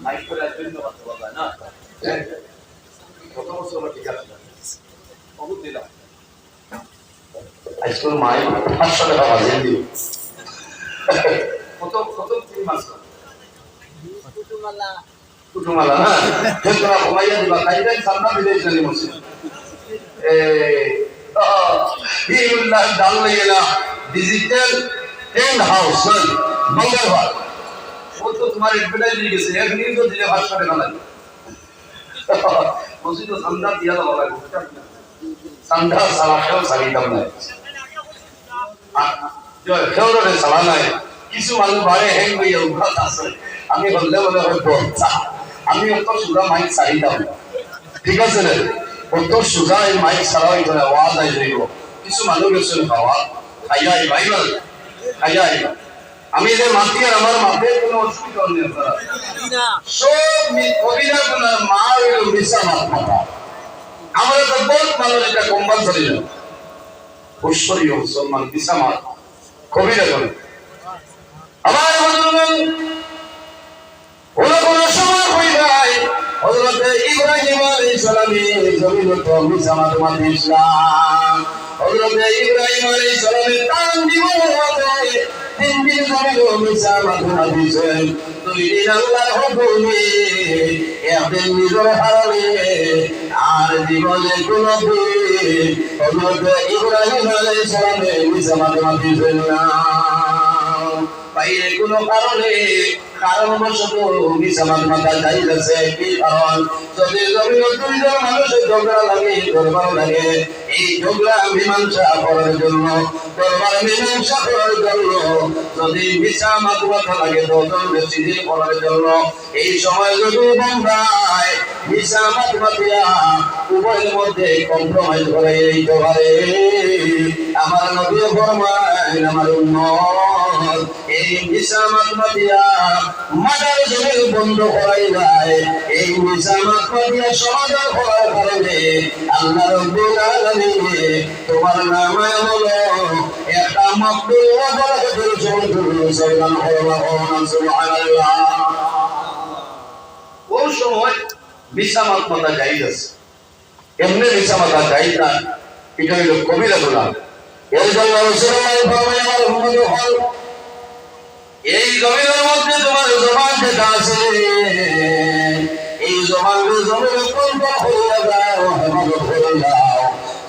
mic করে ধন্যবাদ বলা না কত বছর ঠিক আছে কবুল দিলাম আজকাল মাইক 500 টাকা বাজে দিও কত কত 3 মাস কুটুমালা না তোমরা ঘুমাইয়া দিবা খাইবেন সামনা দিলে চলে বসে ইউল্লাহ দাল্লাইলা ডিজিটাল টেন্ট হাউস মঙ্গলবার ও তো তোমার এডভার্টাইজ দিয়ে গেছে এক নিউজ দিলে 500 টাকা লাগে বসি তো সামনা দিয়া দাও লাগে সামনা সালাম সারিতাম না জয় খেওরে সালাম নাই কিছু মানুষ বারে হ্যাং হইয়া উঠা আছে আমি বললে বলে হয়তো আমি অত সুরা মাইক সারিতাম ঠিক আছে রে অত সুরা এই মাইক সারাই করে আওয়াজ আই যাইব কিছু মানুষ গেছে খাওয়া খাইয়া এই বাইবেল খাইয়া এই আমি যে মাটি আর আমার মাঠে কোনো অসুবিধা নেই আপনারা সব কবিরা কোন মা হইল মিশা মাথা আমরা তো বহুত মানুষ এটা কম্পালসারি না ঐশ্বরীয় মুসলমান মিশা মাথা কবিরা কোন আমার বন্ধুগণ কোন সময় হই যায় হযরত ইব্রাহিম আলাইহিস সালামের জমিন তো মিশা মাথা ইসলাম হযরত ইব্রাহিম আলাইহিস সালামের তান জীবন হতে তিন দিন ধরে মিশা মাথা দিয়েছেন দুই দিন আল্লাহর হুকুমে একদিন নিজের হারালে আর জীবনে কোনদিন হযরত ইব্রাহিম আলাইহিস সালামের মিশা মাথা দিয়েছেন না বাইরে কোনো কারণে কারণবশত মিশা মাথা যাইতেছে কি কারণ যদি জমিন দুইজন মানুষের ঝগড়া লাগে দরবার লাগে এই ঝগড়া মীমাংসা করার জন্য দরবার মীমাংসা করার জন্য যদি মিশা মাথা লাগে দুজন বেশি দিন করার জন্য এই সময় যদি বন্ধায় মিশা মাথা দিয়া উভয়ের মধ্যে কম্প্রোমাইজ করে এই জোগাড়ে আমার নবী ফরমায় আমার উম্মত এই মিশা মাথা দিয়া মাদার জমির বন্ধ করাই যায় এই মিশা মাথা দিয়া সমাধান করার কারণে আল্লাহ রাব্বুল আলামিন তোমার নামে হলো একটা মাকবুল ওয়া বরকতুল সুবহানাল্লাহ ওই সময় মিশা মাথা যাইতেছে এমনি মিশা মাথা যাই না এটা হলো কবিরা গুনাহ এর জন্য রাসূলুল্লাহ ফরমায় আমার উম্মত হল এই জমিনের মধ্যে তোমার জবান যেটা আছে এই জবানের জমিনে কল্পনা হইয়া যাও হেফাজত হয়ে যাও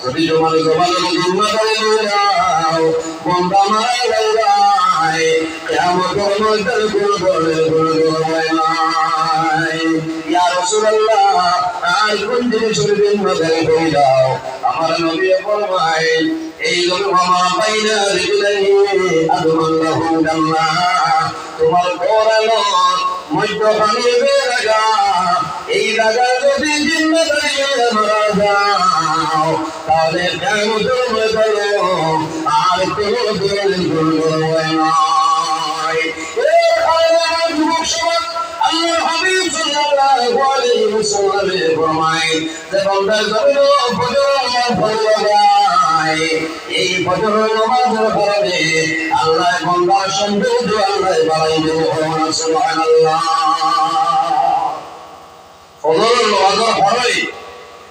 যদি তোমার জবানের মধ্যে উন্নতি হয়ে যাও বন্ধা মারা যাই কিয়ামতের মধ্যে কোনো ধরনের হয় নাই ইয়া রাসূলুল্লাহ আর কোন জিনিস শরীরের মধ্যে হয়ে যাও আমার নবী ফরমায় এই জমা বাইনা রিজলাইহি আদমাল্লাহু জান্নাহ তোমার গোরালো মধ্যখানে জায়গা এই জায়গা যদি জিন্নাতে মারা যাও তাহলে কিয়ামতের মধ্যে আর কোনো ধরনের হয় না যুবক সমাজ আল্লাহ হাবিব সাল্লাল্লাহু আলাইহি ওয়াসাল্লাম ফরমায় যে বান্দা জমিন ফজর পড়ে যায় এই ফজর নামাজের পরে আল্লাহ বান্দার সৌন্দর্য আল্লাহ বাড়াই দেবে সুবহানাল্লাহ ফজর নামাজের পরে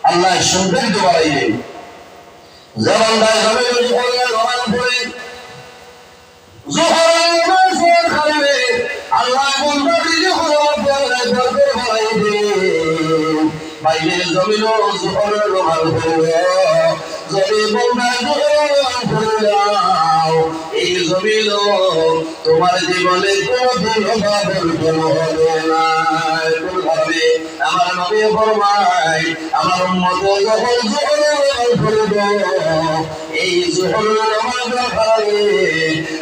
আল্লাহ সৌন্দর্য বাড়াই দেবে যে বান্দা জমিন ফজর নামাজ পড়ে যোহরের নামাজ পড়ে আল্লাহ বান্দা দিয়ে হরমত দরবার বাড়াই দেবে বাইরে জমিন যোহরের নামাজ পড়ে যদি বান্দা যোহরের নামাজ পড়ে এই জমিন তোমার জীবনে কোনদিন অভাবের কোনো হবে না কোনভাবে আমার নবী ফরমায় আমার উম্মত যখন যোহরের নামাজ পড়বে এই যোহরের নামাজের কারণে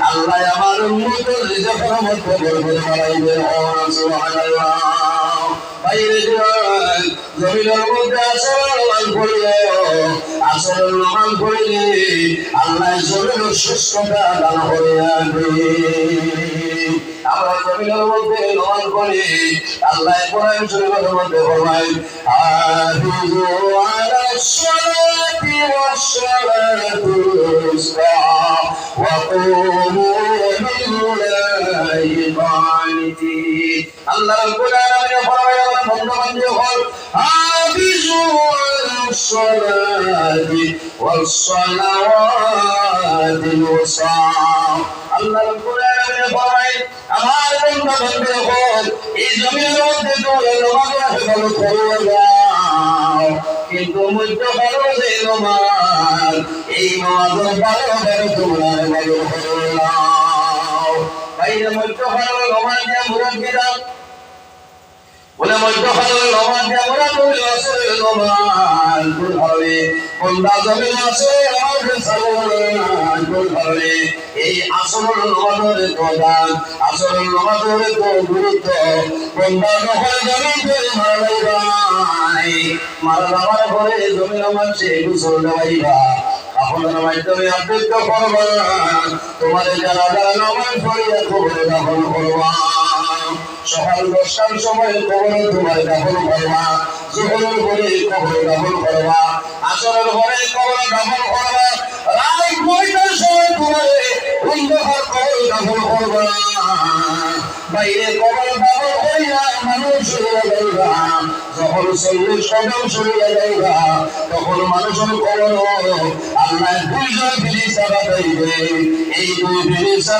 আল্লাহ আমার উম্মতের রিজক রহমত বরকত বাড়াইবে সুবহানাল্লাহ বাইরে যান জমিনের মধ্যে আসল পড়লে আসল নামাজ পড়লে আল্লাহ জমিনের সুস্থতা দান করে আনবে আমরা জমিনের মধ্যে নামাজ পড়ি আল্লাহ কোরআন শরীফের মধ্যে ফরমায় হাফিজু আলাস সালাতি ওয়াস সালাতুল উসতা ওয়া কুমু লিল্লাহি বাইতি আল্লাহ রাব্বুল আলামিন ফরমায় আমার বন্ধু-বান্ধব হল হাফিজু আলাস সালাতি ওয়াস সালাওয়াতিল ওয়াসা আল্লাহ রাব্বুল আলামিন ফরমায় আমার বন্ধু-বান্ধব হল এই জমিনের মধ্যে তোমরা নামাজ হেফাজত করো কিন্তু মধ্য ভালো যে নামাজ এই নামাজের ভালো তোমরা ভালো করো বাইরে মধ্য ভালো নামাজ দিয়া মুরব্বিরা বলে মধ্য ভালো নামাজ দিয়া মোরা তুমি আসলে নামাজ ভুল হবে বন্দা জমিন আছে আমাদের সালাম ভুল হবে এই আসল নামাজের প্রধান আসল নামাজের তো গুরুত্ব বন্দা যখন জমিন করে মারা যাবার পরে জমিন আমার সে গোসল দেওয়াইবা আপনার মাধ্যমে আবৃত্ত করবা তোমার যারা যারা নামাজ পড়িয়া কবরে দাফন করবা সকাল 10টার সময় কবরে তোমার দাফন করবা জোহরের পরে কবরে দাফন করবা আসরের পরে কবরে দাফন করবা রাত 9টার সময় তোমার অন্ধকার কবরে দাফন করবা বাইরে কবরে দাফন করিয়া মানুষ সরিয়া যাইবা যখন 40 কদম সরিয়া যাইবা তখন মানুষের কবর আল্লাহ দুইজন ফেরেশতা পাঠাইবে এই দুই ফেরেশতা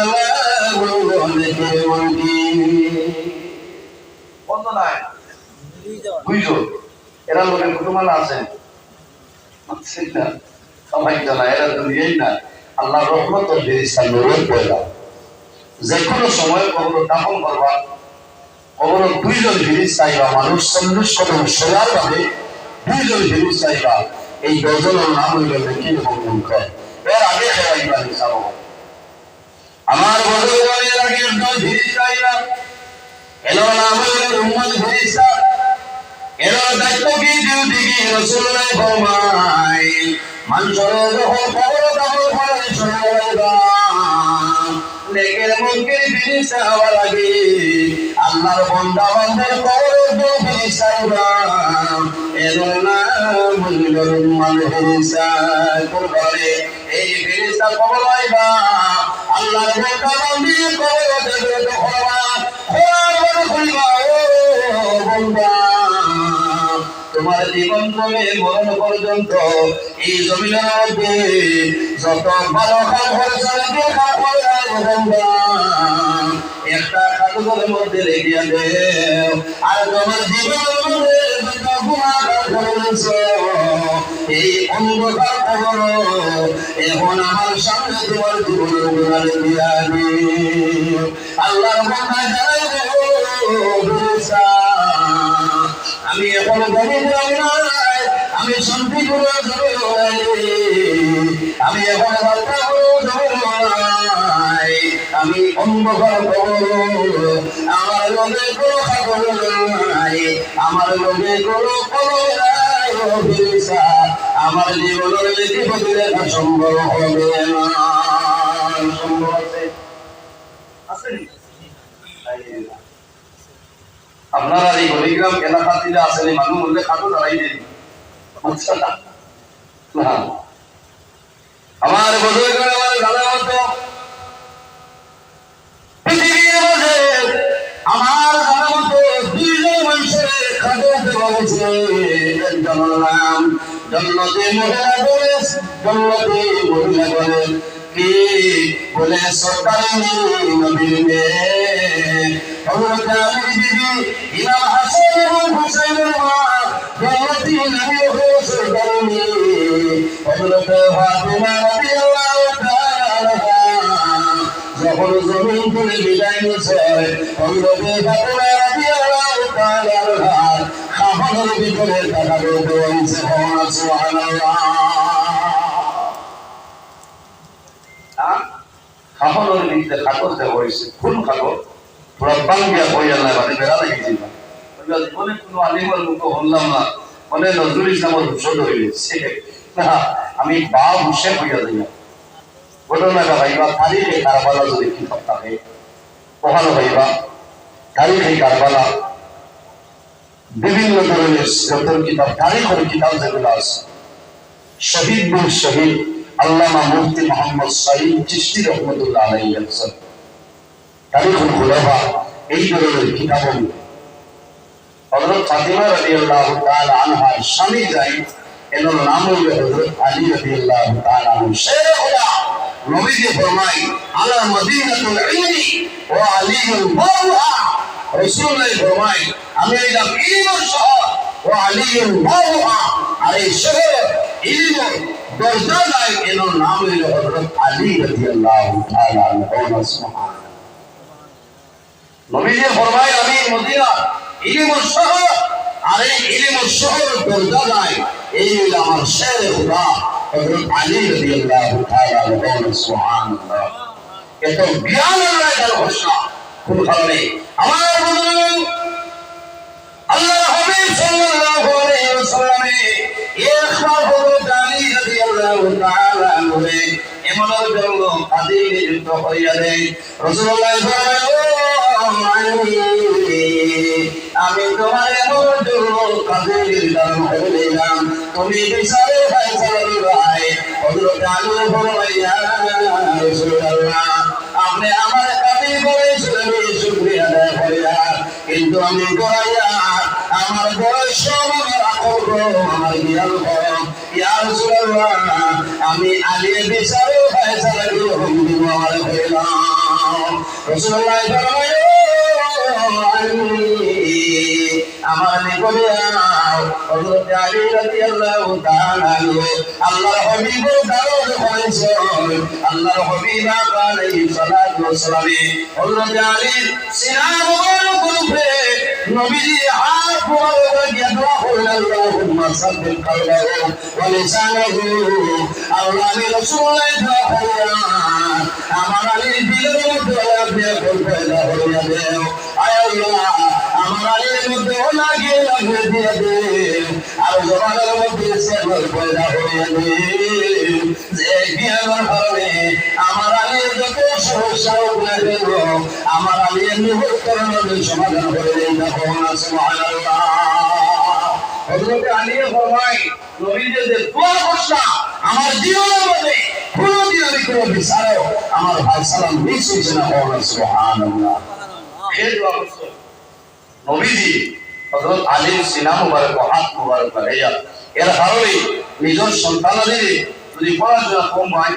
অনেকে বলকি কত নাই দুইজন এরা লোকের কুতুমালা আছেন না সবাই জানা এরা দুনিয়াই না আল্লাহ রহমত ও ফেরেশতা নূরের পয়দা যে কোনো সময় কবর দাফন করবা কবর দুইজন ফেরেশতা আইবা মানুষ 40 কদম সরার ভাবে দুইজন ফেরেশতা আইবা এই গজলের নাম হইল কি রকম মুখ এর আগে খেলাইবা হিসাব আমার গজলের আগে একজন ফেরেশতা আইবা এর নাম হইল উম্মত ফেরেশতা এর দায়িত্ব কি ডিউটি কি রাসূলুল্লাহ ফরমায় মানুষের যখন কবর দাফন করে সরাইবা নেকের মুখের ফেরেশতা হওয়ার আগে আল্লাহর বান্দা বান্দার কবরের দো ফেরেশতা এর নাম হইল রহমান ফেরেশতা করে এই ফেরেশতা কবর আইবা আল্লাহর বান্দা বান্দির কবর দেখবে তো হওয়া খোলা করিবা ও বান্দা তোমার জীবন থেকে মরণ পর্যন্ত এই জমিনের মধ্যে যত ভালো কাজ হয়েছে একটা কাগজের মধ্যে রেখে দেও আর তোমার জীবনের মধ্যে যত গুনাহ করেছে এই অন্ধকার কবর এখন আমার সামনে তোমার জীবনের গুনাহ দিয়া দিও আল্লাহর বান্দা জানাই আমি এখন আমি শান্তি করে আমি এখন আমি অন্ধকার আমার লোকে কোনো খবর নাই আমার লোকে কোনো খবর নাই আমার জীবনের লিখে বদলে সম্ভব হবে না সম্ভব আছে আপনারা এই হলিগ্রাম এলাকাতে আছেন এই মানুষ বললে খাটো দাঁড়াই দেন আচ্ছা না আমার বদলে আমার দাদা মতো পৃথিবীর মধ্যে আমার দাদা মতো দুইজন মানুষের খাটো দেওয়া হয়েছে একজন নাম জন্নতে মহিলা বলে জন্নতে মহিলা বলে কি বলে সরকারি নবীর মেয়ে হযরত আলী বিবি ইমাম হাসান এবং হুসাইনের মা জন্নতি নবী ও সরকারি মেয়ে হযরত ফাতিমা রাদিয়াল্লাহু তাআলা যখন জমিন থেকে বিদায় নিয়েছে হযরত ফাতিমা রাদিয়াল্লাহু তাআলা খাফনের ভিতরে টাকা দিতে হয়েছে সুবহানাল্লাহ খাফনের ভিতরে কাগজ দেওয়া হয়েছে কোন কাগজ পুরা বাঙ্গিয়া বইয়া নাই মানে বেড়া লাগিয়েছিল জীবনে কোনো আলিমের মুখ হলাম না মানে নজরুল ইসলামের হুসদ হয়ে গেছে আমি বা হুসেন হইয়া যাই ঘটনাটা ভাইবা তারিখে কারবালা যদি কিতাব থাকে ওখানে ভাইবা তারিখে কারবালা বিভিন্ন ধরনের যত কিতাব তারিখের কিতাব যেগুলো আছে শহীদ বিন শহীদ আল্লামা মুফতি মোহাম্মদ সাঈদ চিশতি রহমতুল্লাহ আলাইহি লিখছেন তারিখুল খুলাফা এই ধরনের কিতাব হযরত ফাতিমা রাদিয়াল্লাহু তাআলা আনহার স্বামী যাই এর নাম হলো হযরত আলী রাদিয়াল্লাহু তাআলা আনহু শেরে খোদা নবীজি ফরমায় আলা মদিনাতুল ইলমি ওয়া আলীউল বাওয়া রাসূলুল্লাহ ফরমায় আমি হইলাম ইলমের শহর ওয়া আলীউল বাওয়া আর এই শহর ইলমের দরজা যায় এর নাম হলো হযরত আলী রাদিয়াল্লাহু তাআলা আনহু সুবহানাল্লাহ নবীজি ফরমায় আমি মদিনা ইলমের শহর আর এই ইলমের শহর দরজা যায় এই হলো আমার শেরে খোদা হযরত আলী রাদিয়াল্লাহু তাআলা আনহু সুবহানাল্লাহ এত জ্ঞান আল্লাহ তার ঘোষণা কোন কারণে আমার বুজুর্গ আল্লাহর হাবিব সাল্লাল্লাহু আলাইহি ওয়াসাল্লামে ইখলাস হযরত আলী রাদিয়াল্লাহু তাআলা আনহু এমনের জন্য কাদির যুদ্ধ হইয়া দেয় রাসূলুল্লাহ আমি তোমার এমন জন্য কাদির দান হইলাম তুমি বিচারে ফয়সালা দিবাই হযরত আলী ফরমাইয়া রাসূলুল্লাহ আপনি আমার কাদির বলেছিলেন শুকরিয়া আদায় করিয়া কিন্তু আমি করাইয়া আমার বয়স আমার আকল আমার জ্ঞান ইয়া রাসূলুল্লাহ আমি আলী বিচারে ফয়সালা দিব আমার হইলাম রাসূলুল্লাহ ফরমাইয়া আমার নিকটে হযরত আলী রাদিয়াল্লাহু তাআলা আল্লাহর হাবিবের দাওয়াত করেছেন আল্লাহর হাবিব আলাইহিস সালাতু ওয়াস সালাম হযরত আলী সিনা মুবারক উপরে নবীজি হাত মুবারক দিয়ে দোয়া করলেন আল্লাহুম্মা সাব্বিত কলবাহু ওয়া লিসানাহু আল্লাহ রাসূলুল্লাহ দোয়া করলেন আমার আলীর দিলের মধ্যে আপনি পয়দা হইয়া দেও আয় আল্লাহ আমার আলীর মধ্যে লাগিয়ে লাগিয়ে দিয়ে দেন আর জবানের মধ্যে সেবর পয়দা হইয়া দেন যে জ্ঞানের কারণে আমার আলীর যত সমস্যা উঠে গেল আমার আলীর মুহূর্তের মধ্যে সমাধান করে দেন তখন সুবহানাল্লাহ হযরত আলী ফরমায় নবীজি যে দোয়া করছেন আমার জীবনের মধ্যে কোনদিন আমি কোনো বিচারও আমার ভাই সালাম মিস হইছে না সুবহানাল্লাহ এই দোয়া করছেন নবীজি হযরত আলী সিনা মুবারক হাত মুবারক লাগাইয়া এর কারণে নিজের সন্তানদের যদি পড়াশোনা কম হয়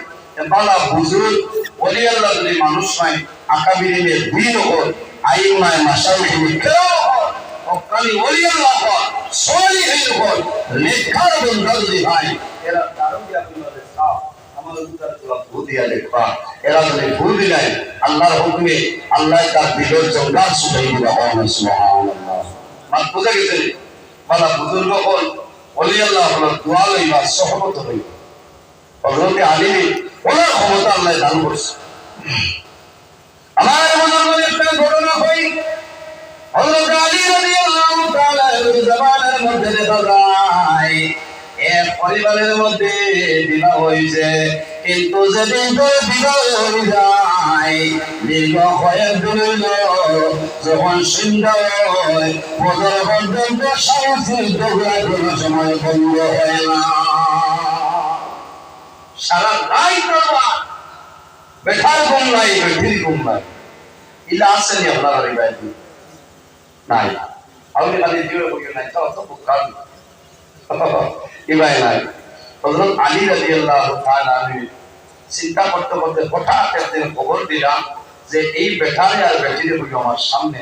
বালা বুজুর্গ ওলি আল্লাহ যদি মানুষ হয় আকাবিরিনের দিন হল আইমায় মাশাইখিনে কেউ হকানি ওলি আল্লাহ হল সলিহিন হল নেককার বান্দা যদি হয় এরা দারুণ আপনাদের সাথ আমার উত্তর তোলা ভূদিয়া লেখা এরা যদি ভুল দিলেন আল্লাহর হুকুমে আল্লাহ তার দিলের জঙ্গাল সুদাই দিবা হয় সুবহানাল্লাহ মান বুঝা গেছে বালা বুজুর্গ হল ওলি আল্লাহ হল দোয়া লইবা সহমত হইবা হযরত আলী ওনার ক্ষমতা আল্লাহ দান করছে আমার বুজুর্গের একটা ঘটনা হই হযরত আলী রাদিয়াল্লাহু তাআলা এর জবানের মধ্যে দেখা যায় এক পরিবারের মধ্যে বিবাহ হইছে কিন্তু যেদিন করে বিবাহ হয়ে যায় দীর্ঘ কয়েকদিন হইল যখন সন্ধ্যা হয় বদর পর্যন্ত সারাদিন ঝগড়া কোনো সময় বন্ধ হয় না সারা রাত করবার বেঠার ঘুম নাই বেঠির ঘুম নাই ইলা আসেনি আপনার বাড়ি বাইরে নাই আমি খালি জীবনে বলি নাই তো তো কাজ ইবাই নাই হযরত আলী রাদিয়াল্লাহু তাআলা চিন্তা করতে করতে হঠাৎ একদিন খবর দিলাম যে এই বেটারে আর বেটিরে বলি আমার সামনে